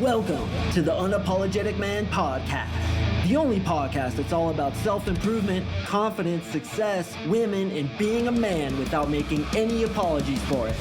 Welcome to the Unapologetic Man Podcast, the only podcast that's all about self-improvement, confidence, success, women, and being a man without making any apologies for it.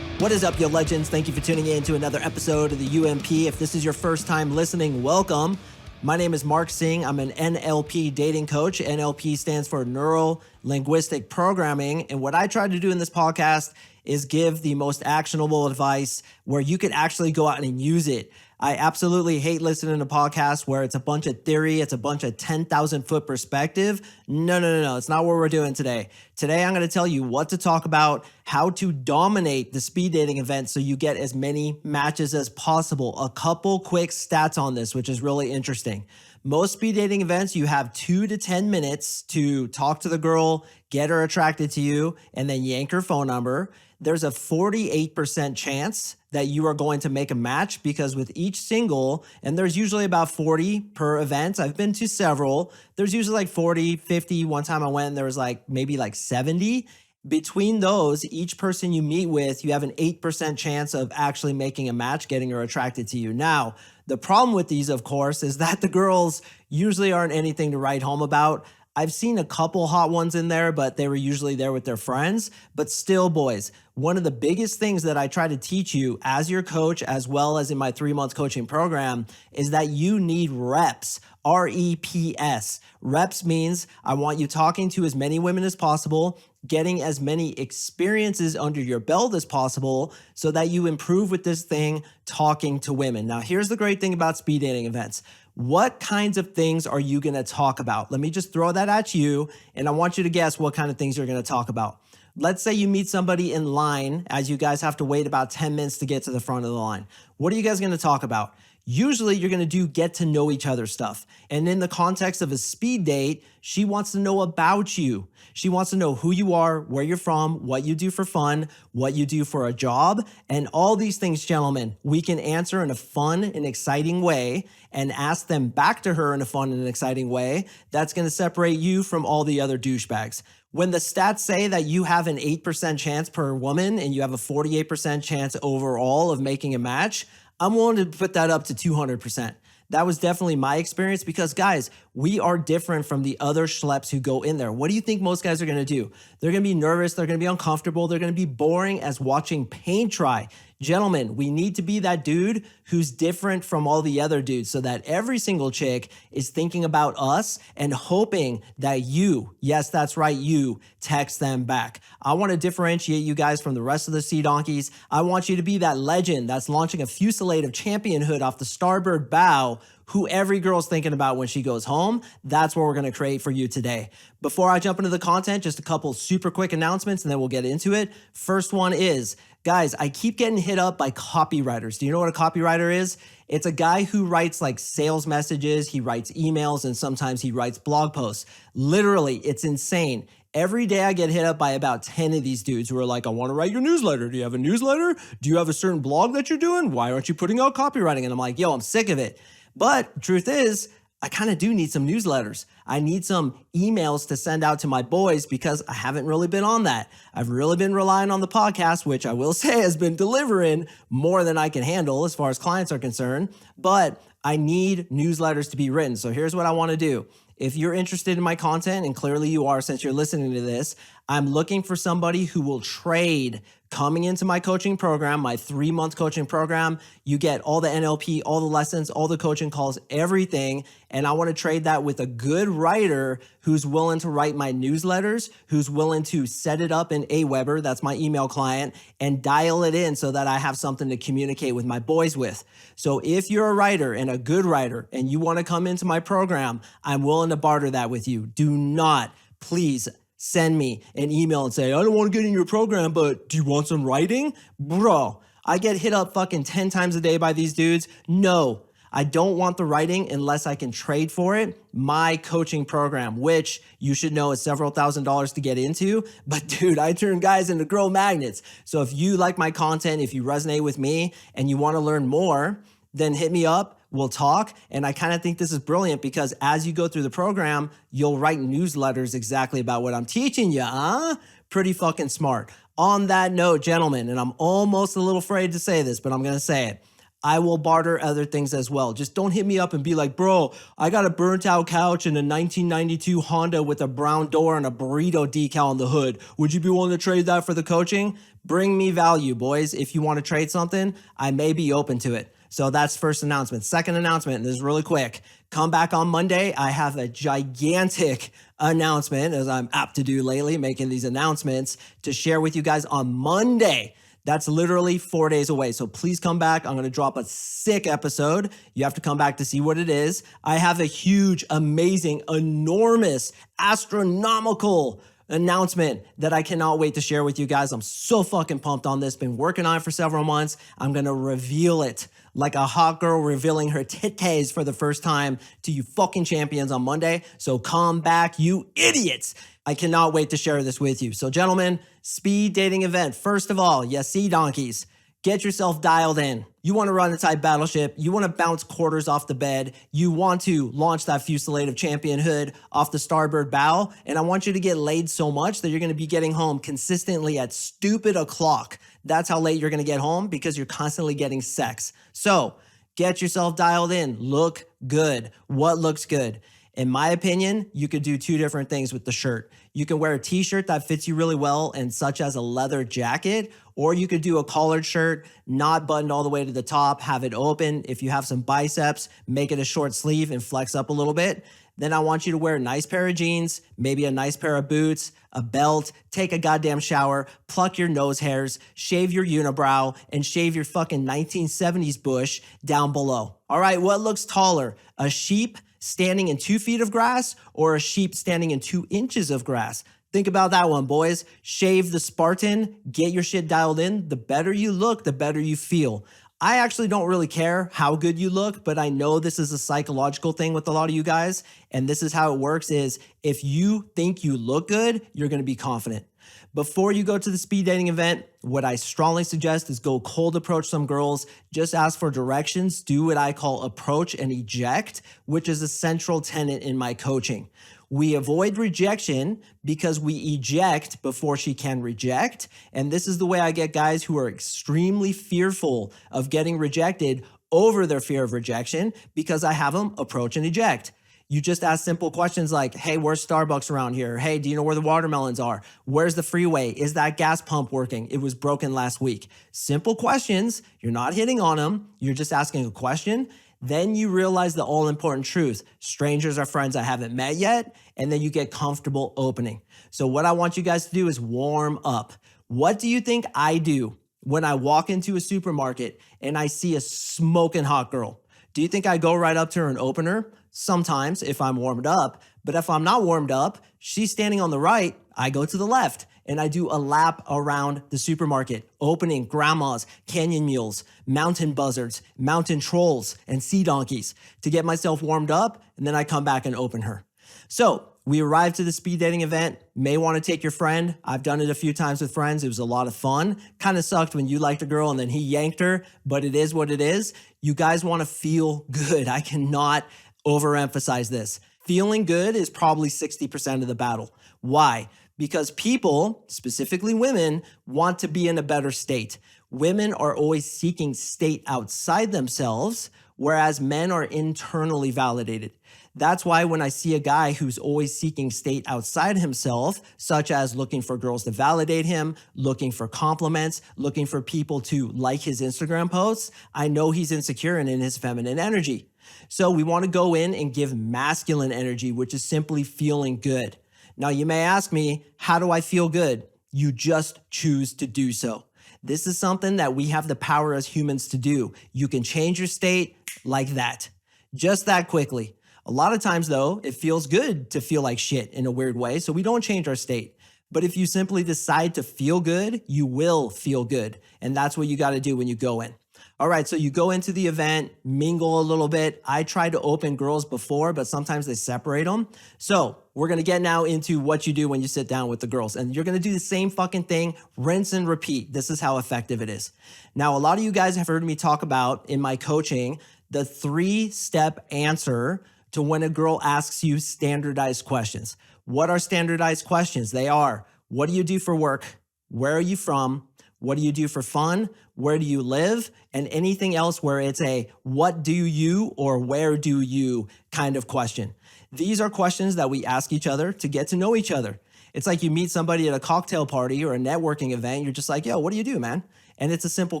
What is up, you legends? Thank you for tuning in to another episode of the UMP. If this is your first time listening, welcome. My name is Mark Singh. I'm an NLP dating coach. NLP stands for Neuro Linguistic Programming. And what I try to do in this podcast is give the most actionable advice where you could actually go out and use it. I absolutely hate listening to podcasts where it's a bunch of theory, it's a bunch of 10,000 foot perspective. No. It's not what we're doing today. Today, I'm going to tell you what to talk about, how to dominate the speed dating event so you get as many matches as possible. A couple quick stats on this, which is really interesting. Most speed dating events, you have 2 to 10 minutes to talk to the girl, get her attracted to you, and then yank her phone number. There's a 48% chance that you are going to make a match because with each single, and there's usually about 40 per event. I've been to several. There's usually like 40, 50. One time I went, there was maybe 70. Between those, each person you meet with, you have an 8% chance of actually making a match, getting her attracted to you. Now, the problem with these, of course, is that the girls usually aren't anything to write home about. I've seen a couple hot ones in there, but they were usually there with their friends. But still, boys, one of the biggest things that I try to teach you as your coach, as well as in my 3-month coaching program, is that you need reps. R-E-P-S. Reps means I want you talking to as many women as possible, getting as many experiences under your belt as possible so that you improve with this thing, talking to women. Now, here's the great thing about speed dating events. What kinds of things are you going to talk about? Let me just throw that at you, and I want you to guess what kind of things you're going to talk about. Let's say you meet somebody in line as you guys have to wait about 10 minutes to get to the front of the line. What are you guys going to talk about? Usually you're going to do get to know each other stuff. And in the context of a speed date, she wants to know about you. She wants to know who you are, where you're from, what you do for fun, what you do for a job. And all these things, gentlemen, we can answer in a fun and exciting way and ask them back to her in a fun and exciting way. That's going to separate you from all the other douchebags. When the stats say that you have an 8% chance per woman and you have a 48% chance overall of making a match, I'm willing to put that up to 200%. That was definitely my experience because, guys, we are different from the other schleps who go in there. What do you think most guys are going to do? They're going to be nervous. They're going to be uncomfortable. They're going to be boring as watching paint dry. Gentlemen, we need to be that dude who's different from all the other dudes so that every single chick is thinking about us and hoping that you, yes, that's right, you, text them back. I want to differentiate you guys from the rest of the sea donkeys. I want you to be that legend that's launching a fusillade of championhood off the starboard bow who every girl's thinking about when she goes home. That's what we're going to create for you today. Before I jump into the content, just a couple super quick announcements and then we'll get into it. First one is, guys, I keep getting hit up by copywriters. Do you know what a copywriter is? It's a guy who writes sales messages, he writes emails, and sometimes he writes blog posts. Literally, it's insane. Every day I get hit up by about 10 of these dudes who are like, I want to write your newsletter. Do you have a newsletter? Do you have a certain blog that you're doing? Why aren't you putting out copywriting? And I'm like, yo, I'm sick of it. But truth is, I kind of do need some newsletters. I need some emails to send out to my boys because I haven't really been on that. I've really been relying on the podcast, which I will say has been delivering more than I can handle as far as clients are concerned. But I need newsletters to be written. So here's what I want to do. If you're interested in my content, and clearly you are since you're listening to this, I'm looking for somebody who will trade coming into my coaching program, my 3-month coaching program. You get all the NLP, all the lessons, all the coaching calls, everything. And I want to trade that with a good writer who's willing to write my newsletters, who's willing to set it up in Aweber, that's my email client, and dial it in so that I have something to communicate with my boys with. So if you're a writer and a good writer and you want to come into my program, I'm willing to barter that with you. Do not, please, send me an email and say, I don't want to get in your program, but do you want some writing? Bro, I get hit up fucking 10 times a day by these dudes. No, I don't want the writing unless I can trade for it. My coaching program, which you should know is several $1,000s to get into. But dude, I turn guys into girl magnets. So if you like my content, if you resonate with me and you want to learn more, then hit me up. We'll talk. And I kind of think this is brilliant because as you go through the program, you'll write newsletters exactly about what I'm teaching you, huh? Pretty fucking smart. On that note, gentlemen, and I'm almost a little afraid to say this, but I'm going to say it. I will barter other things as well. Just don't hit me up and be like, bro, I got a burnt out couch and a 1992 Honda with a brown door and a burrito decal on the hood. Would you be willing to trade that for the coaching? Bring me value, boys. If you want to trade something, I may be open to it. So that's first announcement. Second announcement, and this is really quick. Come back on Monday. I have a gigantic announcement, as I'm apt to do lately, making these announcements to share with you guys on Monday. That's literally 4 days away. So please come back. I'm going to drop a sick episode. You have to come back to see what it is. I have a huge, amazing, enormous, astronomical announcement that I cannot wait to share with you guys. I'm so fucking pumped on this. Been working on it for several months. I'm going to reveal it like a hot girl revealing her titties for the first time to you fucking champions on Monday. So come back, you idiots. I cannot wait to share this with you. So gentlemen, speed dating event. First of all, you see donkeys. Get yourself dialed in. You want to run a tight battleship. You want to bounce quarters off the bed. You want to launch that fusillade of championhood off the starboard bow. And I want you to get laid so much that you're going to be getting home consistently at stupid o'clock. That's how late you're going to get home because you're constantly getting sex. So get yourself dialed in. Look good. What looks good? In my opinion, you could do two different things with the shirt. You can wear a t-shirt that fits you really well and such as a leather jacket, or you could do a collared shirt, not buttoned all the way to the top, have it open. If you have some biceps, make it a short sleeve and flex up a little bit. Then I want you to wear a nice pair of jeans, maybe a nice pair of boots, a belt, take a goddamn shower, pluck your nose hairs, shave your unibrow, and shave your fucking 1970s bush down below. All right, what looks taller? A sheep standing in 2 feet of grass or a sheep standing in 2 inches of grass? Think about that one, boys. Shave the Spartan, get your shit dialed in. The better you look, the better you feel. I actually don't really care how good you look, but I know this is a psychological thing with a lot of you guys. And this is how it works is if you think you look good, you're going to be confident. Before you go to the speed dating event, what I strongly suggest is go cold approach some girls. Just ask for directions. Do what I call approach and eject, which is a central tenet in my coaching. We avoid rejection because we eject before she can reject. And this is the way I get guys who are extremely fearful of getting rejected over their fear of rejection because I have them approach and eject. You just ask simple questions like, hey, where's Starbucks around here? Hey, do you know where the watermelons are? Where's the freeway? Is that gas pump working? It was broken last week. Simple questions. You're not hitting on them. You're just asking a question. Then you realize the all-important truth. Strangers are friends I haven't met yet, and then you get comfortable opening. So what I want you guys to do is warm up. What do you think I do when I walk into a supermarket and I see a smoking hot girl? Do you think I go right up to her and open her? Sometimes if I'm warmed up, but if I'm not warmed up, she's standing on the right, I go to the left. And I do a lap around the supermarket, opening grandmas, canyon mules, mountain buzzards, mountain trolls, and sea donkeys to get myself warmed up, and then I come back and open her. So we arrived to the speed dating event. May want to take your friend. I've done it a few times with friends. It was a lot of fun. Kind of sucked when you liked a girl and then he yanked her, but it is what it is. You guys want to feel good. I cannot overemphasize this. Feeling good is probably 60% of the battle. Why? Because people, specifically women, want to be in a better state. Women are always seeking state outside themselves, whereas men are internally validated. That's why when I see a guy who's always seeking state outside himself, such as looking for girls to validate him, looking for compliments, looking for people to like his Instagram posts, I know he's insecure and in his feminine energy. So we want to go in and give masculine energy, which is simply feeling good. Now, you may ask me, how do I feel good? You just choose to do so. This is something that we have the power as humans to do. You can change your state like that, just that quickly. A lot of times, though, it feels good to feel like shit in a weird way, so we don't change our state. But if you simply decide to feel good, you will feel good. And that's what you got to do when you go in. All right, so you go into the event, mingle a little bit. I try to open girls before, but sometimes they separate them. So we're gonna get now into what you do when you sit down with the girls. And you're gonna do the same fucking thing, rinse and repeat. This is how effective it is. Now, a lot of you guys have heard me talk about in my coaching, the 3-step answer to when a girl asks you standardized questions. What are standardized questions? They are, what do you do for work? Where are you from? What do you do for fun? Where do you live? And anything else where it's a what do you or where do you kind of question. These are questions that we ask each other to get to know each other. It's like you meet somebody at a cocktail party or a networking event. You're just like, yo, what do you do, man? And it's a simple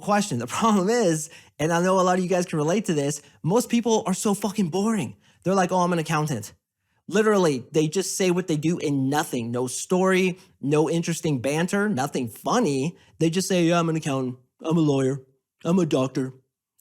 question. The problem is, and I know a lot of you guys can relate to this, most people are so fucking boring. They're like, oh, I'm an accountant. Literally, they just say what they do and nothing. No story, no interesting banter, nothing funny. They just say, yeah, I'm an accountant. I'm a lawyer. I'm a doctor.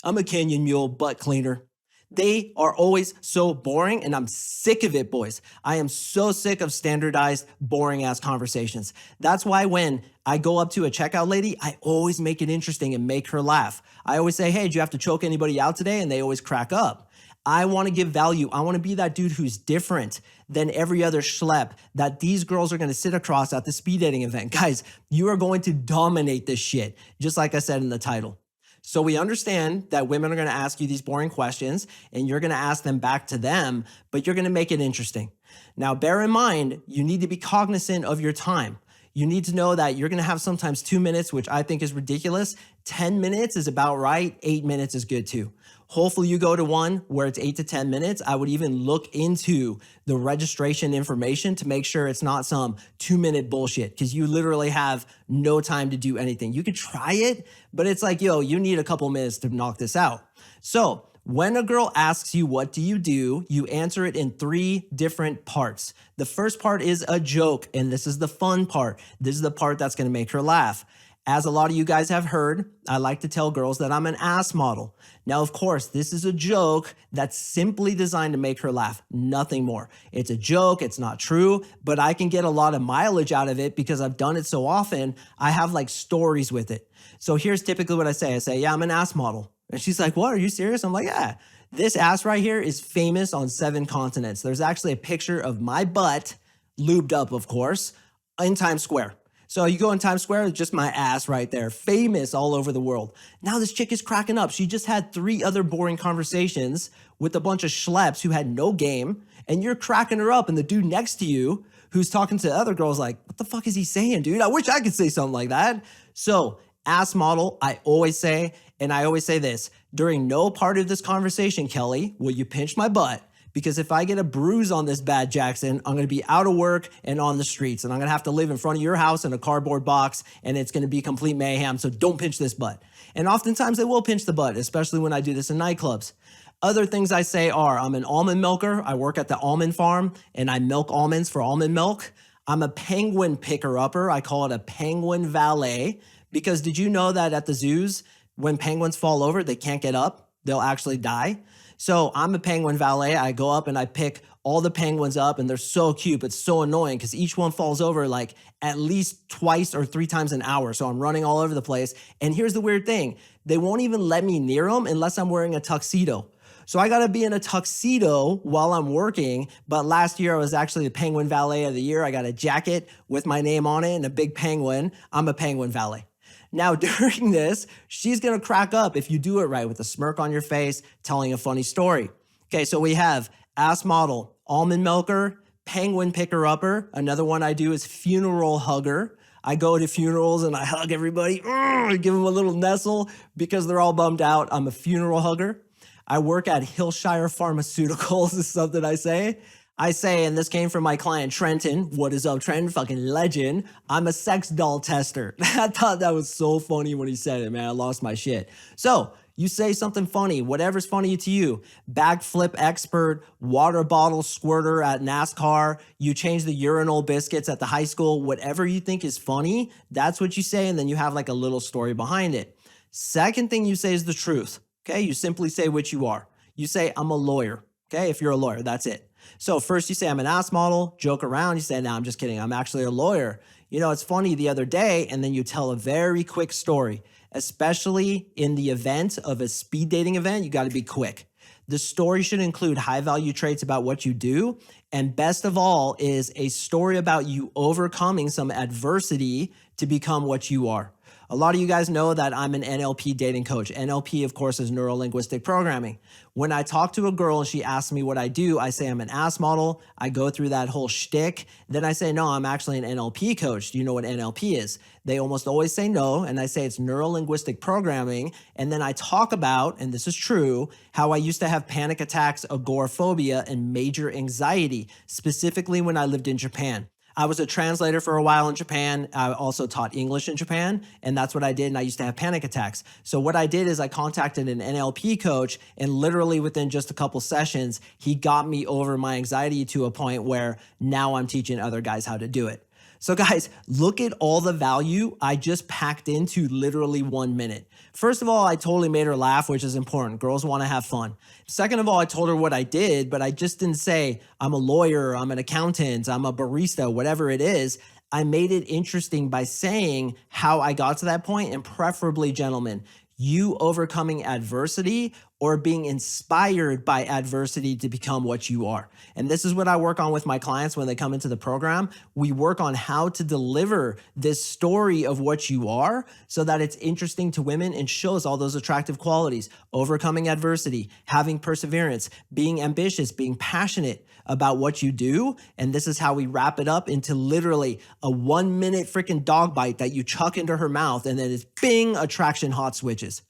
I'm a canyon mule butt cleaner. They are always so boring, and I'm sick of it, boys. I am so sick of standardized, boring-ass conversations. That's why when I go up to a checkout lady, I always make it interesting and make her laugh. I always say, hey, did you have to choke anybody out today? And they always crack up. I want to give value. I want to be that dude who's different than every other schlep that these girls are going to sit across at the speed dating event. Guys, you are going to dominate this shit, just like I said in the title. So we understand that women are going to ask you these boring questions and you're going to ask them back to them, but you're going to make it interesting. Now, bear in mind, you need to be cognizant of your time. You need to know that you're going to have sometimes 2 minutes, which I think is ridiculous. 10 minutes is about right. 8 minutes is good too. Hopefully you go to one where it's 8 to 10 minutes. I would even look into the registration information to make sure it's not some 2-minute bullshit, because you literally have no time to do anything. You could try it, but it's like, yo, you need a couple minutes to knock this out. So when a girl asks you, what do? You answer it in 3 different parts. The first part is a joke, and this is the fun part. This is the part that's gonna make her laugh. As a lot of you guys have heard, I like to tell girls that I'm an ass model. Now, of course, this is a joke that's simply designed to make her laugh, nothing more. It's a joke, it's not true, but I can get a lot of mileage out of it because I've done it so often. I have like stories with it. So here's typically what I say. I say, yeah, I'm an ass model. And she's like, what, are you serious? I'm like, yeah, this ass right here is famous on 7 continents. There's actually a picture of my butt, lubed up, of course, in Times Square. So you go in Times Square, it's just my ass right there, famous all over the world. Now this chick is cracking up. She just had 3 other boring conversations with a bunch of schleps who had no game, and you're cracking her up, and the dude next to you who's talking to other girls like, what the fuck is he saying, dude? I wish I could say something like that. So ass model, I always say, and I always say this, during no part of this conversation, Kelly, will you pinch my butt? Because if I get a bruise on this bad Jackson, I'm going to be out of work and on the streets, and I'm going to have to live in front of your house in a cardboard box, and it's going to be complete mayhem. So don't pinch this butt. And oftentimes they will pinch the butt, especially when I do this in nightclubs. Other things I say are, I'm an almond milker. I work at the almond farm and I milk almonds for almond milk. I'm a penguin picker-upper. I call it a penguin valet, because did you know that at the zoos, when penguins fall over, they can't get up. They'll actually die. So I'm a penguin valet. I go up and I pick all the penguins up, and they're so cute. It's so annoying because each one falls over like at least twice or 3 times an hour. So I'm running all over the place. And here's the weird thing. They won't even let me near them unless I'm wearing a tuxedo. So I got to be in a tuxedo while I'm working. But last year I was actually the penguin valet of the year. I got a jacket with my name on it and a big penguin. I'm a penguin valet. Now, during this, she's going to crack up if you do it right with a smirk on your face, telling a funny story. Okay, so we have ass model, almond milker, penguin picker-upper. Another one I do is funeral hugger. I go to funerals and I hug everybody, give them a little nestle because they're all bummed out. I'm a funeral hugger. I work at Hillshire Pharmaceuticals is something I say. And this came from my client, Trenton. What is up, Trenton? Fucking legend. I'm a sex doll tester. I thought that was so funny when he said it, man. I lost my shit. So you say something funny, whatever's funny to you. Backflip expert, water bottle squirter at NASCAR. You change the urinal biscuits at the high school. Whatever you think is funny, that's what you say. And then you have like a little story behind it. Second thing you say is the truth. Okay, you simply say what you are. You say, I'm a lawyer. Okay, if you're a lawyer, that's it. So first you say, I'm an ass model, joke around. You say, no, I'm just kidding. I'm actually a lawyer. You know, it's funny the other day, and then you tell a very quick story. Especially in the event of a speed dating event, you got to be quick. The story should include high value traits about what you do. And best of all is a story about you overcoming some adversity to become what you are. A lot of you guys know that I'm an NLP dating coach. NLP, of course, is neuro-linguistic programming. When I talk to a girl and she asks me what I do, I say I'm an ass model. I go through that whole shtick. Then I say, no, I'm actually an NLP coach. Do you know what NLP is? They almost always say no, and I say it's neuro-linguistic programming. And then I talk about, and this is true, how I used to have panic attacks, agoraphobia, and major anxiety, specifically when I lived in Japan. I was a translator for a while in Japan. I also taught English in Japan, and that's what I did. And I used to have panic attacks. So what I did is I contacted an NLP coach, and literally within just a couple sessions, he got me over my anxiety to a point where now I'm teaching other guys how to do it. So guys, look at all the value I just packed into literally 1 minute. First of all, I totally made her laugh, which is important. Girls want to have fun. Second of all, I told her what I did, but I just didn't say I'm a lawyer, I'm an accountant, I'm a barista, whatever it is. I made it interesting by saying how I got to that point, and preferably, gentlemen, you overcoming adversity or being inspired by adversity to become what you are. And this is what I work on with my clients when they come into the program. We work on how to deliver this story of what you are so that it's interesting to women and shows all those attractive qualities: overcoming adversity, having perseverance, being ambitious, being passionate about what you do. And this is how we wrap it up into literally a 1 minute freaking dog bite that you chuck into her mouth, and then it's bing, attraction hot switches.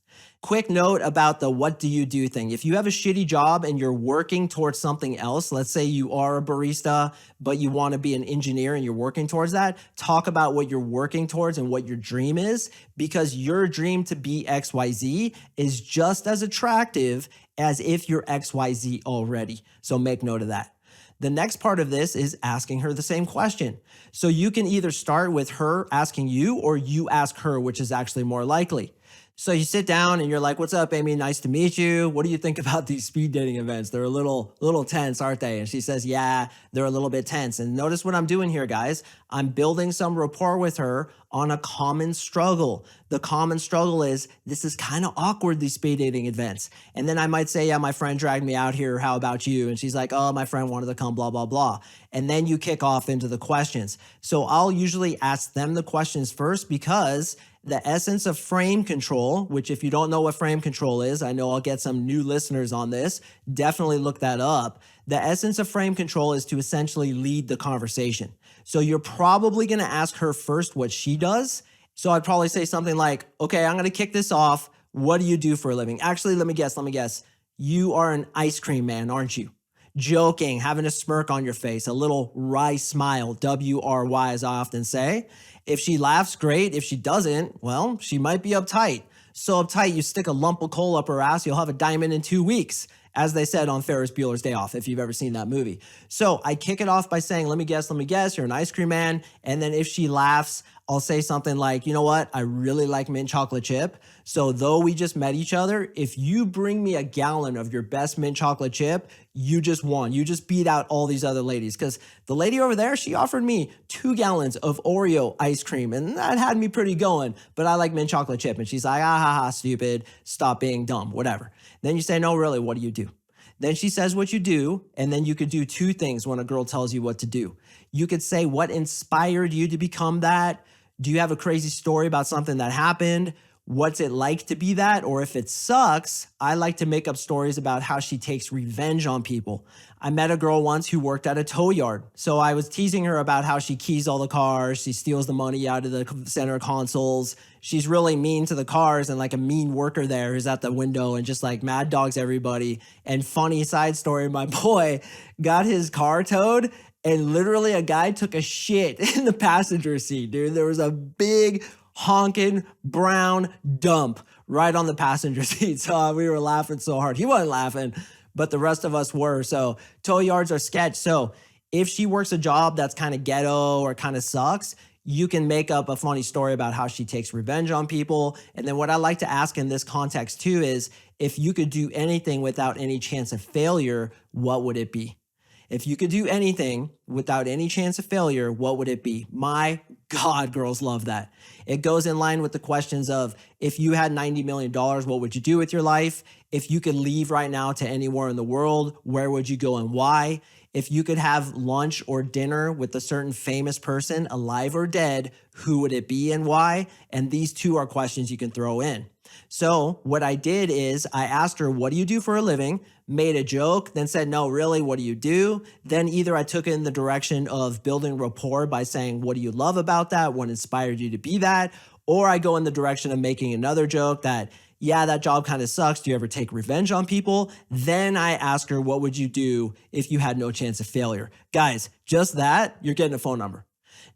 Quick note about the what do you do thing. If you have a shitty job and you're working towards something else, let's say you are a barista, but you want to be an engineer and you're working towards that, talk about what you're working towards and what your dream is, because your dream to be XYZ is just as attractive as if you're XYZ already. So make note of that. The next part of this is asking her the same question. So you can either start with her asking you or you ask her, which is actually more likely. So you sit down and you're like, what's up, Amy? Nice to meet you. What do you think about these speed dating events? They're a little tense, aren't they? And she says, yeah, they're a little bit tense. And notice what I'm doing here, guys. I'm building some rapport with her on a common struggle. The common struggle is this is kind of awkward, these speed dating events. And then I might say, yeah, my friend dragged me out here. How about you? And she's like, oh, my friend wanted to come, blah, blah, blah. And then you kick off into the questions. So I'll usually ask them the questions first, because the essence of frame control, which if you don't know what frame control is, I know I'll get some new listeners on this. Definitely look that up. The essence of frame control is to essentially lead the conversation. So you're probably going to ask her first what she does. So I'd probably say something like, okay, I'm going to kick this off. What do you do for a living? Actually, let me guess. You are an ice cream man, aren't you? Joking, having a smirk on your face, a little wry smile, W-R-Y, as I often say. If she laughs, great. If she doesn't, well, she might be uptight. So uptight, you stick a lump of coal up her ass, you'll have a diamond in 2 weeks, as they said on Ferris Bueller's Day Off, if you've ever seen that movie. So I kick it off by saying, let me guess, you're an ice cream man. And then if she laughs, I'll say something like, you know what? I really like mint chocolate chip. So though we just met each other, if you bring me a gallon of your best mint chocolate chip, you just won. You just beat out all these other ladies. Because the lady over there, she offered me 2 gallons of Oreo ice cream, and that had me pretty going. But I like mint chocolate chip. And she's like, ah, ha, ha, stupid. Stop being dumb, whatever. Then you say, no, really, what do you do? Then she says what you do, and then you could do 2 things when a girl tells you what to do. You could say, what inspired you to become that? Do you have a crazy story about something that happened? What's it like to be that? Or if it sucks, I like to make up stories about how she takes revenge on people. I met a girl once who worked at a tow yard. So I was teasing her about how she keys all the cars. She steals the money out of the center consoles. She's really mean to the cars, and like a mean worker there who's at the window and just like mad dogs everybody. And funny side story, my boy got his car towed, and literally a guy took a shit in the passenger seat, dude. There was a big honking brown dump right on the passenger seat. So we were laughing so hard. He wasn't laughing, but the rest of us were. So tow yards are sketch. So if she works a job that's kind of ghetto or kind of sucks, you can make up a funny story about how she takes revenge on people. And then what I like to ask in this context too is, if you could do anything without any chance of failure, what would it be? If you could do anything without any chance of failure, what would it be? My God, girls love that. It goes in line with the questions of, if you had $90 million, what would you do with your life? If you could leave right now to anywhere in the world, where would you go and why? If you could have lunch or dinner with a certain famous person, alive or dead, who would it be and why? And these two are questions you can throw in. So what I did is I asked her, what do you do for a living? Made a joke, then said, no, really, what do you do? Then either I took it in the direction of building rapport by saying, what do you love about that? What inspired you to be that? Or I go in the direction of making another joke that, yeah, that job kind of sucks. Do you ever take revenge on people? Then I ask her, what would you do if you had no chance of failure? Guys, just that, you're getting a phone number.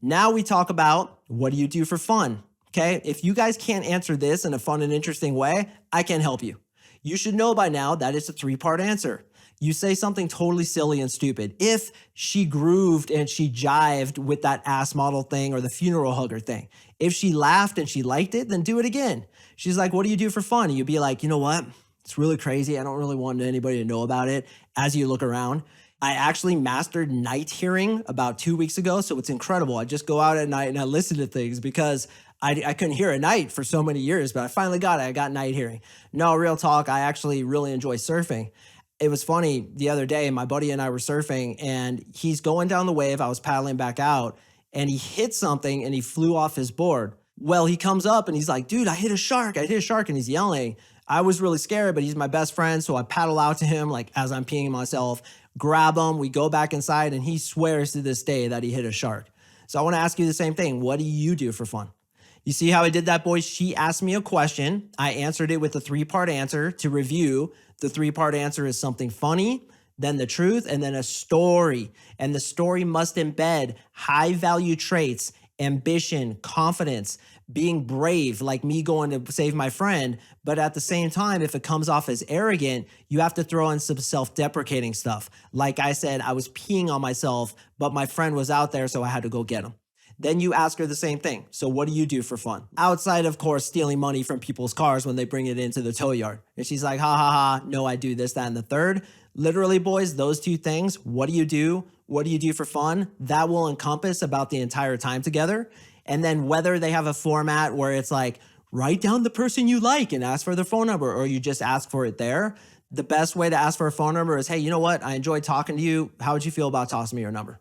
Now we talk about, what do you do for fun? Okay, if you guys can't answer this in a fun and interesting way, I can help you. You should know by now that it's a 3-part answer. You say something totally silly and stupid. If she grooved and she jived with that ass model thing or the funeral hugger thing, if she laughed and she liked it, then do it again. She's like, what do you do for fun? And you'd be like, you know what? It's really crazy. I don't really want anybody to know about it. As you look around, I actually mastered night hearing about 2 weeks ago. So it's incredible. I just go out at night and I listen to things because I couldn't hear at night for so many years, but I finally got it. I got night hearing. No, real talk. I actually really enjoy surfing. It was funny the other day, my buddy and I were surfing and he's going down the wave. I was paddling back out and he hit something and he flew off his board. Well, he comes up and he's like, dude, I hit a shark. I hit a shark. And he's yelling. I was really scared, but he's my best friend. So I paddle out to him like as I'm peeing myself, grab him. We go back inside and he swears to this day that he hit a shark. So I want to ask you the same thing. What do you do for fun? You see how I did that, boys? She asked me a question. I answered it with a 3-part answer. To review, the 3-part answer is something funny, then the truth, and then a story. And the story must embed high value traits, ambition, confidence, being brave, like me going to save my friend. But at the same time, if it comes off as arrogant, you have to throw in some self-deprecating stuff. Like I said, I was peeing on myself, but my friend was out there, so I had to go get him. Then you ask her the same thing. So what do you do for fun? Outside, of course, stealing money from people's cars when they bring it into the tow yard. And she's like, ha, ha, ha, no, I do this, that, and the third. Literally, boys, those 2 things, what do you do? What do you do for fun? That will encompass about the entire time together. And then whether they have a format where it's like, write down the person you like and ask for their phone number, or you just ask for it there. The best way to ask for a phone number is, hey, you know what? I enjoyed talking to you. How would you feel about tossing me your number?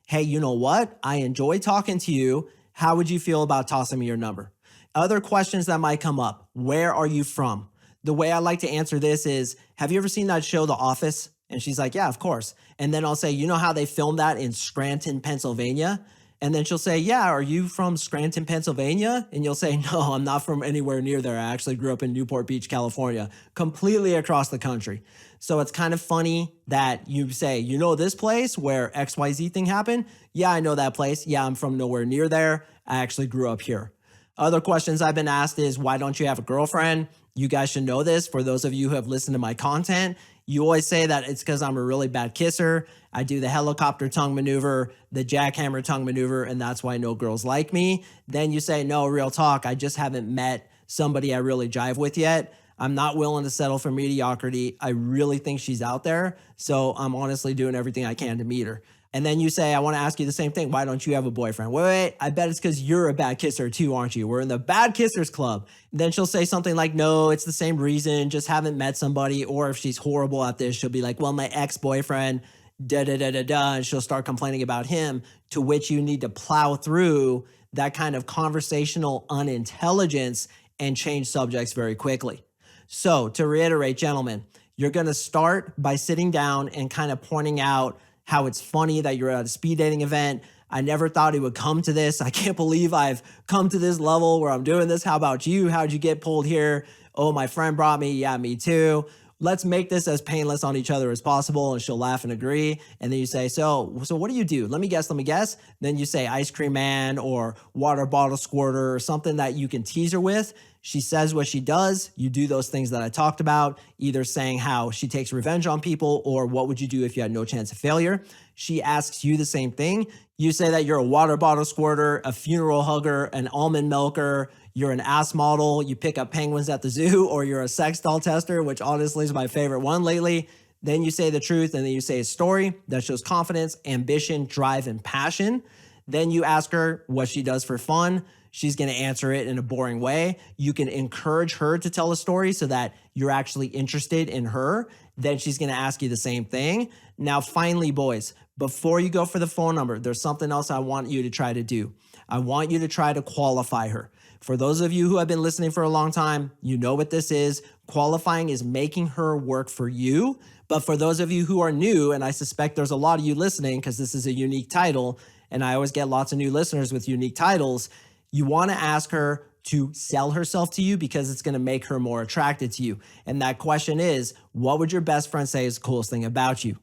Hey, you know what? I enjoy talking to you. How would you feel about tossing me your number? Other questions that might come up. Where are you from? The way I like to answer this is, have you ever seen that show, The Office? And she's like, yeah, of course. And then I'll say, you know how they filmed that in Scranton, Pennsylvania? And then she'll say, yeah, are you from Scranton, Pennsylvania? And you'll say, no, I'm not from anywhere near there. I actually grew up in Newport Beach, California, completely across the country. So it's kind of funny that you say, you know this place where XYZ thing happened? Yeah, I know that place. Yeah, I'm from nowhere near there. I actually grew up here. Other questions I've been asked is, why don't you have a girlfriend? You guys should know this. For those of you who have listened to my content, you always say that it's because I'm a really bad kisser. I do the helicopter tongue maneuver, the jackhammer tongue maneuver, and that's why no girls like me. Then you say, no, real talk. I just haven't met somebody I really jive with yet. I'm not willing to settle for mediocrity. I really think she's out there. So I'm honestly doing everything I can to meet her. And then you say, I want to ask you the same thing. Why don't you have a boyfriend? Wait, I bet it's because you're a bad kisser too, aren't you? We're in the bad kissers club. And then she'll say something like, no, it's the same reason, just haven't met somebody. Or if she's horrible at this, she'll be like, well, my ex-boyfriend, da-da-da-da-da, and she'll start complaining about him, to which you need to plow through that kind of conversational unintelligence and change subjects very quickly. So to reiterate, gentlemen, you're going to start by sitting down and kind of pointing out how it's funny that you're at a speed dating event. I never thought it would come to this. I can't believe I've come to this level where I'm doing this. How about you? How'd you get pulled here? Oh, my friend brought me. Yeah, me too. Let's make this as painless on each other as possible. And she'll laugh and agree. And then you say, so what do you do? Let me guess. Then you say ice cream man or water bottle squirter or something that you can tease her with. She says what she does. You do those things that I talked about, either saying how she takes revenge on people or what would you do if you had no chance of failure. She asks you the same thing. You say that you're a water bottle squirter, a funeral hugger, an almond milker, you're an ass model, you pick up penguins at the zoo, or you're a sex doll tester, which honestly is my favorite one lately. Then you say the truth, and then you say a story that shows confidence, ambition, drive, and passion. Then you ask her what she does for fun. She's going to answer it in a boring way. You can encourage her to tell a story so that you're actually interested in her. Then she's going to ask you the same thing. Now, finally, boys, before you go for the phone number, there's something else I want you to try to do. I want you to try to qualify her. For those of you who have been listening for a long time, you know what this is. Qualifying is making her work for you. But for those of you who are new, and I suspect there's a lot of you listening because this is a unique title, and I always get lots of new listeners with unique titles, you want to ask her to sell herself to you because it's going to make her more attracted to you. And that question is, what would your best friend say is the coolest thing about you?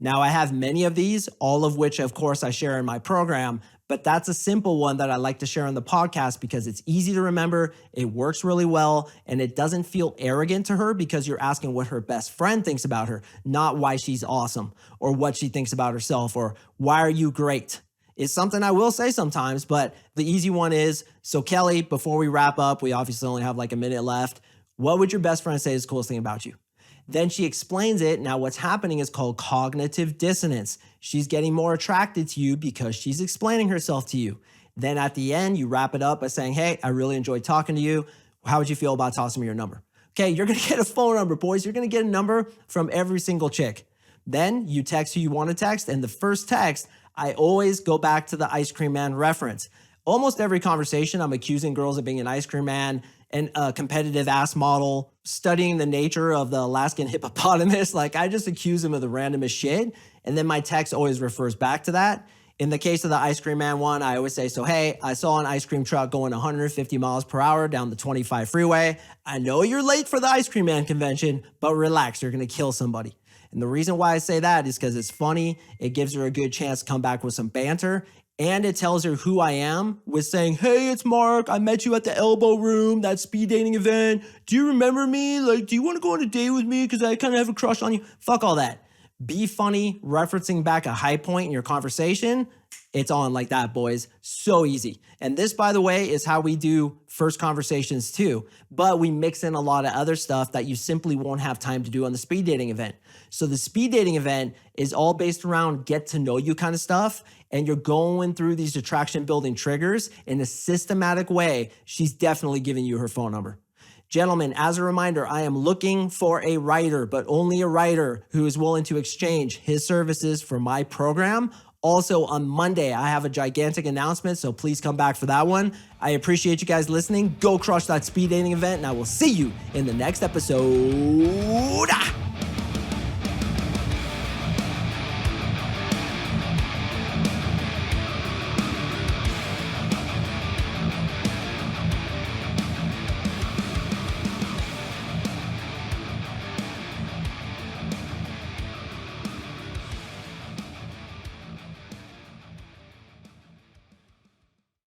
Now, I have many of these, all of which, of course, I share in my program, but that's a simple one that I like to share on the podcast because it's easy to remember, it works really well, and it doesn't feel arrogant to her because you're asking what her best friend thinks about her, not why she's awesome or what she thinks about herself or why are you great. It's something I will say sometimes, but the easy one is, so Kelly, before we wrap up, we obviously only have like a minute left. What would your best friend say is the coolest thing about you? Then she explains it. Now what's happening is called cognitive dissonance. She's getting more attracted to you because she's explaining herself to you. Then at the end, you wrap it up by saying, hey, I really enjoyed talking to you. How would you feel about tossing me your number? Okay, you're gonna get a phone number, boys. You're gonna get a number from every single chick. Then you text who you wanna text, and the first text, I always go back to the ice cream man reference. Almost every conversation, I'm accusing girls of being an ice cream man and a competitive ass model, studying the nature of the Alaskan hippopotamus. Like I just accuse them of the randomest shit. And then my text always refers back to that. In the case of the ice cream man one, I always say, so hey, I saw an ice cream truck going 150 miles per hour down the 25 freeway. I know you're late for the ice cream man convention, but relax, you're gonna kill somebody. And the reason why I say that is because it's funny. It gives her a good chance to come back with some banter. And it tells her who I am with saying, hey, it's Mark. I met you at the Elbow Room, that speed dating event. Do you remember me? Like, do you want to go on a date with me? Because I kind of have a crush on you. Fuck all that. Be funny, referencing back a high point in your conversation. It's on like that, boys. So easy. And this, by the way, is how we do first conversations too. But we mix in a lot of other stuff that you simply won't have time to do on the speed dating event. So the speed dating event is all based around get to know you kind of stuff. And you're going through these attraction building triggers in a systematic way. She's definitely giving you her phone number. Gentlemen, as a reminder, I am looking for a writer, but only a writer who is willing to exchange his services for my program. Also on Monday, I have a gigantic announcement, so please come back for that one. I appreciate you guys listening. Go crush that speed dating event, and I will see you in the next episode.